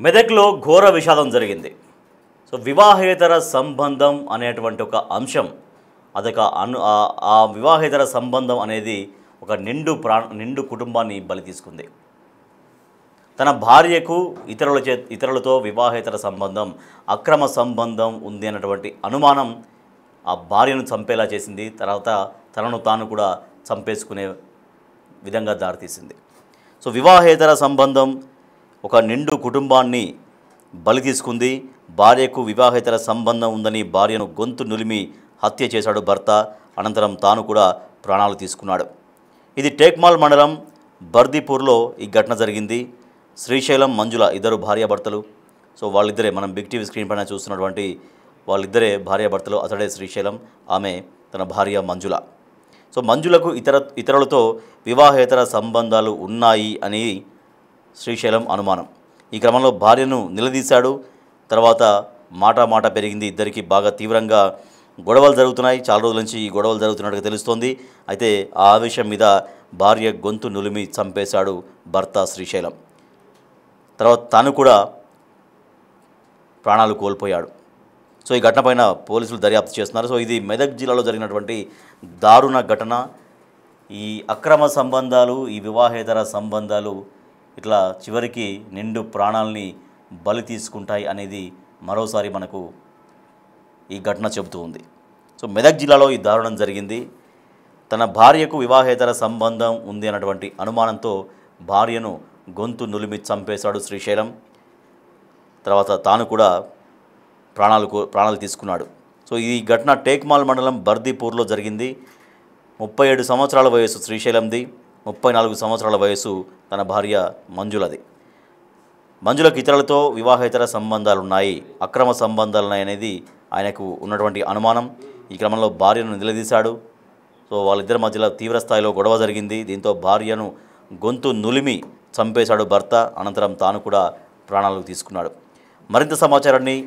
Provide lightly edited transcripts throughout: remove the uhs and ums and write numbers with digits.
మెదక్లో ఘోర విషాదం జరిగింది. సో వివాహేతర సంబంధం అనేటువంటి ఒక అంశం అదొక ఆ వివాహేతర సంబంధం అనేది ఒక నిండు కుటుంబాన్ని బలి తీసుకుంది. తన భార్యకు ఇతరులతో వివాహేతర సంబంధం, అక్రమ సంబంధం ఉంది అన్నటువంటి అనుమానం ఆ భార్యను చంపేలా చేసింది. తర్వాత తనను తాను కూడా చంపేసుకునే విధంగా దారితీసింది. సో వివాహేతర సంబంధం ఒక నిండు కుటుంబాన్ని బలి తీసుకుంది. భార్యకు వివాహేతర సంబంధం ఉందని భార్యను గొంతు నులిమి హత్య చేశాడు భర్త. అనంతరం తాను కూడా ప్రాణాలు తీసుకున్నాడు. ఇది టేక్మాల్ మండలం బర్దీపూర్లో ఈ ఘటన జరిగింది. శ్రీశైలం, మంజుల ఇద్దరు భార్యాభర్తలు. సో వాళ్ళిద్దరే మనం బిగ్ టీవీ స్క్రీన్ పైన చూస్తున్నటువంటి వాళ్ళిద్దరే భార్యాభర్తలు. అతడే శ్రీశైలం, ఆమె తన భార్య మంజుల. సో మంజులకు ఇతరులతో వివాహేతర సంబంధాలు ఉన్నాయి అని శ్రీశైలం అనుమానం. ఈ క్రమంలో భార్యను నిలదీశాడు. తర్వాత మాట పెరిగింది. ఇద్దరికి బాగా తీవ్రంగా గొడవలు జరుగుతున్నాయి. చాలా రోజుల నుంచి ఈ గొడవలు జరుగుతున్నట్టుగా తెలుస్తోంది. అయితే ఆ ఆవేశం మీద భార్య గొంతు నులిమి చంపేశాడు భర్త శ్రీశైలం. తర్వాత తాను కూడా ప్రాణాలు కోల్పోయాడు. సో ఈ ఘటన పైన పోలీసులు దర్యాప్తు చేస్తున్నారు. సో ఇది మెదక్ జిల్లాలో జరిగినటువంటి దారుణ ఘటన. ఈ అక్రమ సంబంధాలు, ఈ వివాహేతర సంబంధాలు ఇట్లా చివరికి నిండు ప్రాణాలని బలి తీసుకుంటాయి అనేది మరోసారి మనకు ఈ ఘటన చెబుతూ ఉంది. సో మెదక్ జిల్లాలో ఈ దారుణం జరిగింది. తన భార్యకు వివాహేతర సంబంధం ఉంది అన్నటువంటి అనుమానంతో భార్యను గొంతు నులిమి చంపేశాడు శ్రీశైలం. తర్వాత తాను కూడా ప్రాణాలు తీసుకున్నాడు. సో ఈ ఘటన టేక్మాల్ మండలం బర్దీపూర్లో జరిగింది. 37 సంవత్సరాల వయసు శ్రీశైలంది, 34 సంవత్సరాల వయసు తన భార్య మంజులది. మంజులకు ఇతరులతో వివాహేతర సంబంధాలున్నాయి, అక్రమ సంబంధాలున్నాయనేది ఆయనకు ఉన్నటువంటి అనుమానం. ఈ క్రమంలో భార్యను నిలదీశాడు. సో వాళ్ళిద్దరి మధ్యలో తీవ్రస్థాయిలో గొడవ జరిగింది. దీంతో భార్యను గొంతు నులిమి చంపేశాడు భర్త. అనంతరం తాను కూడా ప్రాణాలు తీసుకున్నాడు. మరింత సమాచారాన్ని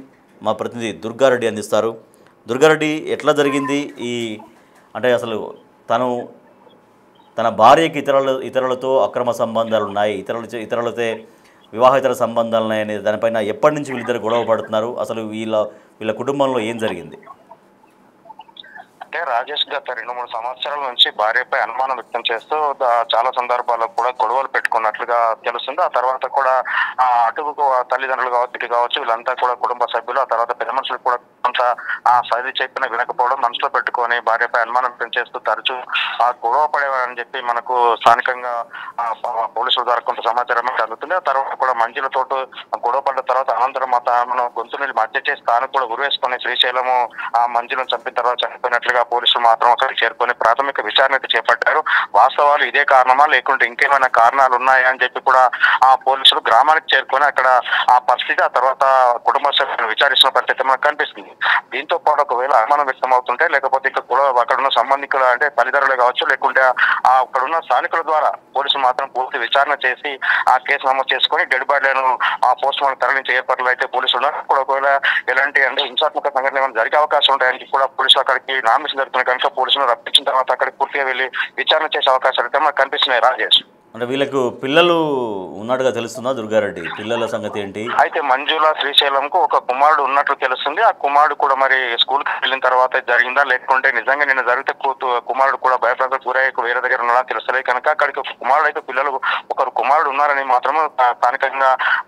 మా ప్రతినిధి దుర్గారెడ్డి అందిస్తారు. దుర్గారెడ్డి, ఎట్లా జరిగింది అంటే అసలు తన భార్యకి ఇతరులతో అక్రమ సంబంధాలు ఉన్నాయి, ఇతరులతో వివాహేతర సంబంధాలు ఉన్నాయనే దానిపైన ఎప్పటి నుంచి వీళ్ళిద్దరు గొడవ పడుతున్నారు? అసలు వీళ్ళ కుటుంబంలో ఏం జరిగింది? అంటే రాజేష్ గత 2-3 సంవత్సరాల నుంచి భార్యపై అనుమానం వ్యక్తం చేస్తూ చాలా సందర్భాల్లో కూడా గొడవలు పెట్టుకున్నట్లుగా తెలుస్తుంది. ఆ తర్వాత కూడా అటు తల్లిదండ్రులు కావచ్చు వీళ్ళంతా కూడా కుటుంబ సభ్యులు, ఆ తర్వాత పెద్ద మనుషులు కూడా కొంత సరి చెప్పిన వినకపోవడం మనసులో పెట్టుకొని భార్యపై అనుమానం వ్యక్తం చేస్తూ తరచూ గొడవ పడేవారని చెప్పి మనకు స్థానికంగా పోలీసుల ద్వారా కొంత సమాచారం అందుతుంది. ఆ తర్వాత కూడా మంజులతో గొడవ పడ్డ తర్వాత అనంతరం మనం గొంతు నుండి మధ్య చేసి తాను కూడా ఉరివేసుకొని శ్రీశైలము ఆ మంజులను చంపిన తర్వాత చనిపోయినట్లుగా పోలీసులు మాత్రం అక్కడికి చేరుకొని ప్రాథమిక విచారణ చేపట్టారు. వాస్తవాలు ఇదే కారణమా లేకుంటే ఇంకేమైనా కారణాలు ఉన్నాయా అని చెప్పి కూడా ఆ పోలీసులు గ్రామానికి చేరుకొని అక్కడ ఆ పరిస్థితి, ఆ తర్వాత కుటుంబ సభ్యులను విచారిస్తున్న పరిస్థితి మనకు కనిపిస్తుంది. దీంతో పాటు ఒకవేళ అనుమానం వ్యక్తం అవుతుంటే లేకపోతే ఇక్కడ కూడా అక్కడ ఉన్న సంబంధికులు అంటే తల్లిదండ్రులు కావచ్చు లేకుంటే అక్కడ ఉన్న స్థానికుల ద్వారా పోలీసులు మాత్రం పూర్తి విచారణ చేసి ఆ కేసు నమోదు చేసుకొని డెడ్ బాడీలను పోస్ట్ మార్టం తరలించే ఏర్పాట్లు అయితే పోలీసులు ఉన్నారు. కూడా ఒకవేళ ఎలాంటి అంటే హింసాత్మక సంఘటన ఏమైనా జరిగే అవకాశం ఉంటాయని కూడా పోలీసులు అక్కడికి నామినేషన్ జరుగుతున్నాయి కనుక పోలీసులు రప్పించిన తర్వాత అక్కడికి పూర్తిగా వెళ్ళి విచారణ చేసే అవకాశాలు అయితే మనకు కనిపిస్తున్నాయి. రాజేష్, అంటే వీళ్ళకు పిల్లలు ఉన్నట్టుగా తెలుస్తుందా దుర్గారెడ్డి? పిల్లల సంగతి ఏంటి? అయితే మంజుల శ్రీశైలంకు ఒక కుమారుడు ఉన్నట్లు తెలుస్తుంది. ఆ కుమారుడు కూడా మరి స్కూల్కి వెళ్ళిన తర్వాత జరిగిందా లేకుంటే నిజంగా నిన్న జరిగితే కుమారుడు కూడా భయప్రాంతాలకు గురయ్యకు వేరే దగ్గర ఉన్నాడా తెలుస్తలేదు కనుక అక్కడికి ఒక కుమారుడు అయితే పిల్లలు ఒకరు కుమారుడు ఉన్నారని మాత్రమే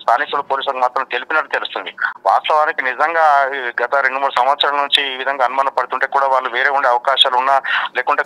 స్థానికులు పోలీసులకు మాత్రం తెలిపినట్టు తెలుస్తుంది. వాస్తవానికి నిజంగా గత 2-3 సంవత్సరాల నుంచి ఈ విధంగా అనుమానం పడుతుంటే కూడా వాళ్ళు వేరే ఉండే అవకాశాలు ఉన్నా లేకుంటే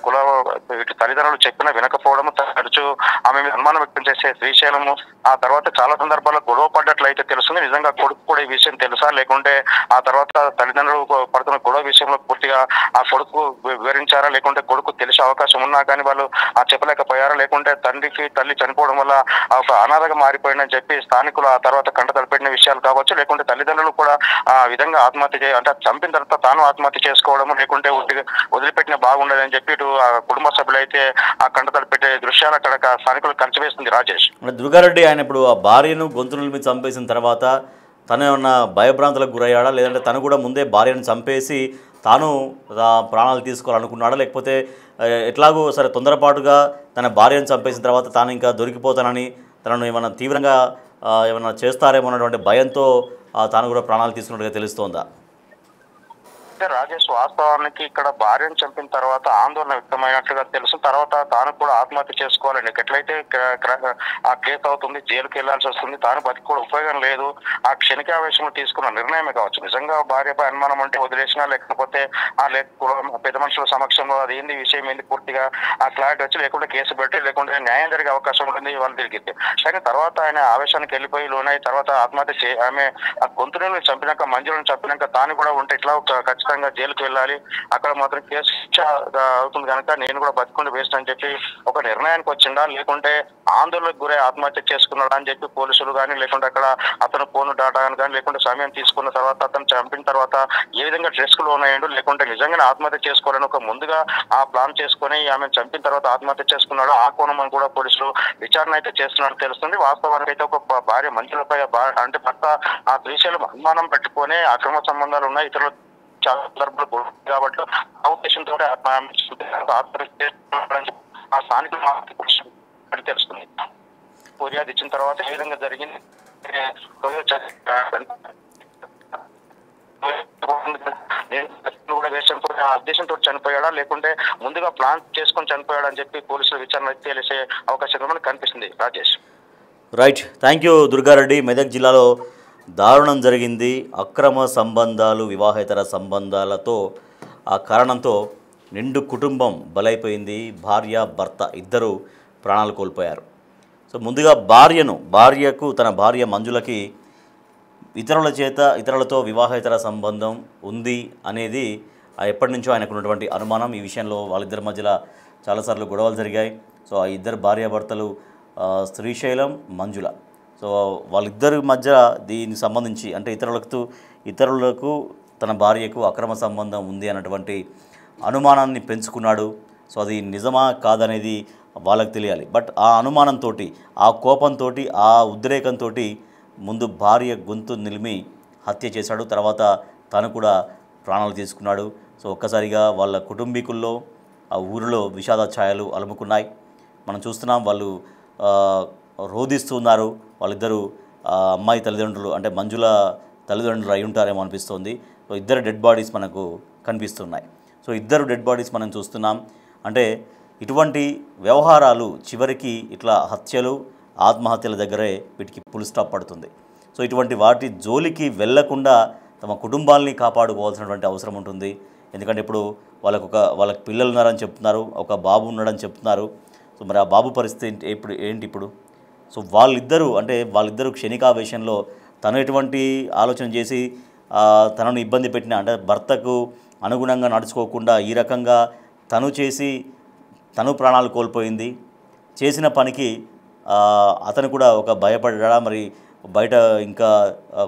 తల్లిదండ్రులు చెప్పినా వినకపోవడం తరచూ ఆమె అనుమానం వ్యక్తం చేసే శ్రీశైలము ఆ తర్వాత చాలా సందర్భాల్లో గొడవ పడ్డట్లయితే తెలుస్తుంది. నిజంగా కొడుకు కూడా ఈ విషయం తెలుసా లేకుంటే ఆ తర్వాత తల్లిదండ్రులు పడుతున్న గొడవ విషయంలో పూర్తిగా ఆ కొడుకు వివరించారా లేకుంటే కొడుకు తెలిసే అవకాశం ఉన్నా కానీ వాళ్ళు చెప్పలేకపోయారా లేకుంటే తల్లి చనిపోవడం వల్ల ఒక అనాథగా మారిపోయిందని చెప్పి స్థానికులు ఆ తర్వాత కంట తలపెట్టిన విషయాలు కావచ్చు లేకుంటే తల్లిదండ్రులు కూడా ఆ విధంగా ఆత్మహత్య అంటే చంపిన తర్వాత తాను ఆత్మహత్య చేసుకోవడము లేకుంటే వదిలిపెట్టిన బాగుండదని చెప్పి ఇటు కుటుంబ సభ్యులు అయితే ఆ కంట తలపెట్టే దృశ్యాలు అక్కడ స్థానికులు కలిసివేస్తుంది. రాజేష్, దుర్గారెడ్డి, ఆయన ఇప్పుడు ఆ భార్యను గొంతు మీద చంపేసిన తర్వాత తను ఏమన్నా భయభ్రాంతులకు గురయ్యాడా లేదంటే తను కూడా ముందే భార్యను చంపేసి తాను ప్రాణాలు తీసుకోవాలనుకున్నాడా లేకపోతే ఎట్లాగో సరే తొందరపాటుగా తన భార్యను చంపేసిన తర్వాత తాను ఇంకా దొరికిపోతానని తనను ఏమన్నా తీవ్రంగా ఏమైనా చేస్తారేమో అన్నటువంటి భయంతో తాను కూడా ప్రాణాలు తీసుకున్నట్టుగా తెలుస్తోందా? అయితే రాజేష్, వాస్తవానికి ఇక్కడ భార్యను చంపిన తర్వాత ఆందోళన వ్యక్తమైనట్లుగా తెలుసు. తర్వాత తాను కూడా ఆత్మహత్య చేసుకోవాలని ఎట్లయితే ఆ కేసు అవుతుంది, జైలుకి వెళ్లాల్సి వస్తుంది, తాను బతికి కూడా ఉపయోగం లేదు, ఆ క్షణికావేశంలో తీసుకున్న నిర్ణయమే కావచ్చు. నిజంగా భార్యపై అనుమానం అంటే వదిలేసినా, లేకపోతే పెద్ద మనుషుల సమక్షంలో అది ఏంది విషయం ఏంది పూర్తిగా ఆ క్లారిటీ వచ్చి, లేకుంటే కేసు పెట్టి, లేకుంటే న్యాయం జరిగే అవకాశం ఉంటుంది వాళ్ళు తిరిగితే. కానీ తర్వాత ఆయన ఆవేశానికి వెళ్ళిపోయి లోనై తర్వాత ఆత్మహత్య ఆమె ఆ గొంతుని చంపినాక, మంజులను చంపినాక తాను కూడా ఉంటే ఇట్లా ఖచ్చితంగా జైలుకి వెళ్ళాలి, అక్కడ మాత్రం కేసు శిక్ష అవుతుంది కనుక నేను కూడా బతికుండి వేస్ట్ అని చెప్పి ఒక నిర్ణయానికి వచ్చిండా, లేకుంటే ఆందోళనకు గురై ఆత్మహత్య చేసుకున్నాడా అని చెప్పి పోలీసులు కానీ, లేకుంటే అక్కడ అతను ఫోన్ డాటా కానీ, లేకుంటే సమయం తీసుకున్న తర్వాత అతను చంపిన తర్వాత ఏ విధంగా డ్రెస్ కు లోన్ అయ్యాడు, లేకుంటే నిజంగానే ఆత్మహత్య చేసుకోవాలని ఒక ముందుగా ఆ ప్లాన్ చేసుకుని ఆమె చంపిన తర్వాత ఆత్మహత్య చేసుకున్నాడు, ఆ కోణం కూడా పోలీసులు విచారణ అయితే చేస్తున్నట్టు తెలుస్తుంది. వాస్తవానికి అయితే ఒక భార్య మంచులపై అంటే భర్త ఆ శ్రీశైలం అనుమానం పెట్టుకుని అక్రమ సంబంధాలు ఉన్నాయి, ఇతరులు చాలా సందర్భాలు కాబట్టి ఆ ఉద్దేశంతో ఆ స్థానికులు తెలుస్తుంది. ఫిర్యాదు ఇచ్చిన తర్వాత ఏ విధంగా జరిగింది, కూడా వేషంతో ఉద్దేశంతో చనిపోయాడా, లేకుంటే ముందుగా ప్లాన్ చేసుకొని చనిపోయాడా అని చెప్పి పోలీసుల విచారణ తెలిసే అవకాశం మనకు కనిపిస్తుంది. Rajesh, right, thank you Durga Reddy. Medak జిల్లాలో దారుణం జరిగింది. అక్రమ సంబంధాలు, వివాహేతర సంబంధాలతో ఆ కారణంతో నిండు కుటుంబం బలైపోయింది. భార్య భర్త ఇద్దరు ప్రాణాలు కోల్పోయారు. సో ముందుగా భార్యకు తన భార్య మంజులకి ఇతరులతో వివాహేతర సంబంధం ఉంది అనేది ఎప్పటి నుంచో ఆయనకు ఉన్నటువంటి అనుమానం. ఈ విషయంలో వాళ్ళిద్దరి మధ్యలో చాలాసార్లు గొడవలు జరిగాయి. సో ఆ ఇద్దరు భార్యాభర్తలు శ్రీశైలం, మంజుల. సో వాళ్ళిద్దరి మధ్య దీనికి సంబంధించి అంటే ఇతరులకు తన భార్యకు అక్రమ సంబంధం ఉంది అన్నటువంటి అనుమానాన్ని పెంచుకున్నాడు. సో అది నిజమా కాదనేది వాళ్ళకి తెలియాలి. బట్ ఆ అనుమానంతో, ఆ కోపంతో, ఆ ఉద్రేకంతో ముందు భార్య గొంతు నిలిమి హత్య చేశాడు. తర్వాత తను కూడా ప్రాణాలు తీసుకున్నాడు. సో ఒక్కసారిగా వాళ్ళ కుటుంబీకుల్లో ఆ ఊరిలో విషాద ఛాయలు అలుముకున్నాయి. మనం చూస్తున్నాం, వాళ్ళు రోధిస్తున్నారు. వాళ్ళిద్దరూ అమ్మాయి తల్లిదండ్రులు అంటే మంజుల తల్లిదండ్రులు అయి ఉంటారేమో అనిపిస్తోంది. సో ఇద్దరు డెడ్ బాడీస్ మనకు కనిపిస్తున్నాయి. సో ఇద్దరు డెడ్ బాడీస్ మనం చూస్తున్నాం. అంటే ఇటువంటి వ్యవహారాలు చివరికి ఇట్లా హత్యలు, ఆత్మహత్యల దగ్గరే వీటికి ఫుల్ స్టాప్ పడుతుంది. సో ఇటువంటి వాటి జోలికి వెళ్లకుండా తమ కుటుంబాలని కాపాడుకోవాల్సినటువంటి అవసరం ఉంటుంది. ఎందుకంటే ఇప్పుడు వాళ్ళకి పిల్లలు ఉన్నారని చెప్తున్నారు, ఒక బాబు ఉన్నాడని చెప్తున్నారు. సో మరి ఆ బాబు పరిస్థితి ఏంటి ఇప్పుడు? సో వాళ్ళిద్దరూ క్షణికావేశంలో తను ఎటువంటి ఆలోచన చేసి తనను ఇబ్బంది పెట్టినా అంటే భర్తకు అనుగుణంగా నడుచుకోకుండా ఈ రకంగా తను ప్రాణాలు కోల్పోయింది. చేసిన పనికి అతను కూడా ఒక భయపడ్డా, మరి బయట ఇంకా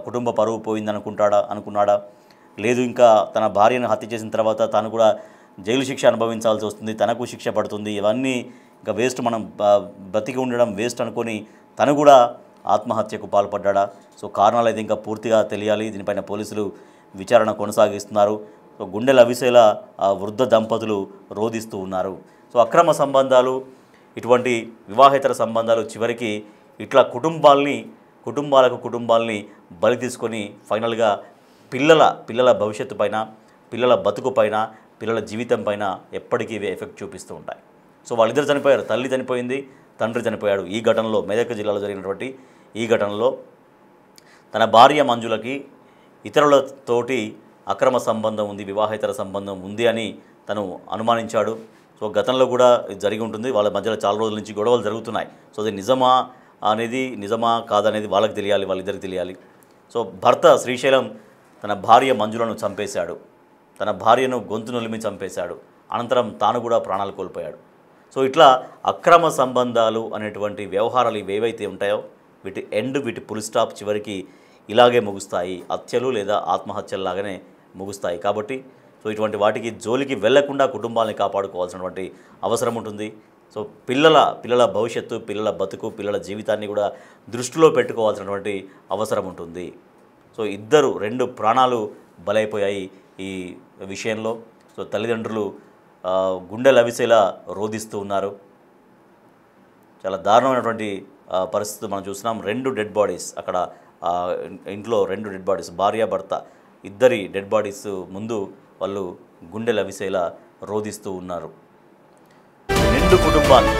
కుటుంబ పరువు పోయింది అనుకున్నాడా? లేదు, ఇంకా తన భార్యను హత్య చేసిన తర్వాత తాను కూడా జైలు శిక్ష అనుభవించాల్సి వస్తుంది, తనకు శిక్ష పడుతుంది, ఇవన్నీ ఇంకా వేస్ట్, మనం బతికి ఉండడం వేస్ట్ అనుకొని తను కూడా ఆత్మహత్యకు పాల్పడ్డా? సో కారణాలు అయితే ఇంకా పూర్తిగా తెలియాలి. దీనిపైన పోలీసులు విచారణ కొనసాగిస్తున్నారు. సో గుండెలు అవిసేలా వృద్ధ దంపతులు రోధిస్తూ ఉన్నారు. సో అక్రమ సంబంధాలు, ఇటువంటి వివాహేతర సంబంధాలు చివరికి ఇట్లా కుటుంబాలని బలి తీసుకొని ఫైనల్గా పిల్లల భవిష్యత్తు పైన, పిల్లల బతుకు పైన, పిల్లల జీవితం పైన ఎప్పటికీ ఇవే ఎఫెక్ట్ చూపిస్తూ ఉంటాయి. సో వాళ్ళిద్దరు చనిపోయారు, తల్లి చనిపోయింది, తండ్రి చనిపోయాడు. ఈ ఘటనలో, మెదక్ జిల్లాలో జరిగినటువంటి ఈ ఘటనలో తన భార్య మంజులకి ఇతరులతోటి అక్రమ సంబంధం ఉంది, వివాహేతర సంబంధం ఉంది అని తను అనుమానించాడు. సో గతంలో కూడా జరిగి ఉంటుంది. వాళ్ళ మధ్యలో చాలా రోజుల నుంచి గొడవలు జరుగుతున్నాయి. సో అది నిజమా కాదనేది వాళ్ళకి తెలియాలి, వాళ్ళిద్దరికి తెలియాలి. సో భర్త శ్రీశైలం తన భార్య మంజులను చంపేశాడు, తన భార్యను గొంతు నులిమి చంపేశాడు. అనంతరం తాను కూడా ప్రాణాలు కోల్పోయాడు. సో ఇట్లా అక్రమ సంబంధాలు అనేటువంటి వ్యవహారాలు ఏవైతే ఉంటాయో వీటి ఫుల్ స్టాప్ చివరికి ఇలాగే ముగుస్తాయి. హత్యలు లేదా ఆత్మహత్యల్లాగానే ముగుస్తాయి. కాబట్టి సో ఇటువంటి వాటికి జోలికి వెళ్లకుండా కుటుంబాలని కాపాడుకోవాల్సినటువంటి అవసరం ఉంటుంది. సో పిల్లల భవిష్యత్తు, పిల్లల బతుకు, పిల్లల జీవితాన్ని కూడా దృష్టిలో పెట్టుకోవాల్సినటువంటి అవసరం ఉంటుంది. సో 2 ప్రాణాలు బలైపోయాయి ఈ విషయంలో. సో తల్లిదండ్రులు గుండెలు అవిసేలా రోధిస్తూ ఉన్నారు. చాలా దారుణమైనటువంటి పరిస్థితి మనం చూస్తున్నాం. 2 డెడ్ బాడీస్ అక్కడ ఇంట్లో 2 డెడ్ బాడీస్, భార్యాభర్త ఇద్దరి డెడ్ బాడీస్ ముందు వాళ్ళు గుండెలు అవిసేలా రోదిస్తూ ఉన్నారు. నిండు కుటుంబాన్ని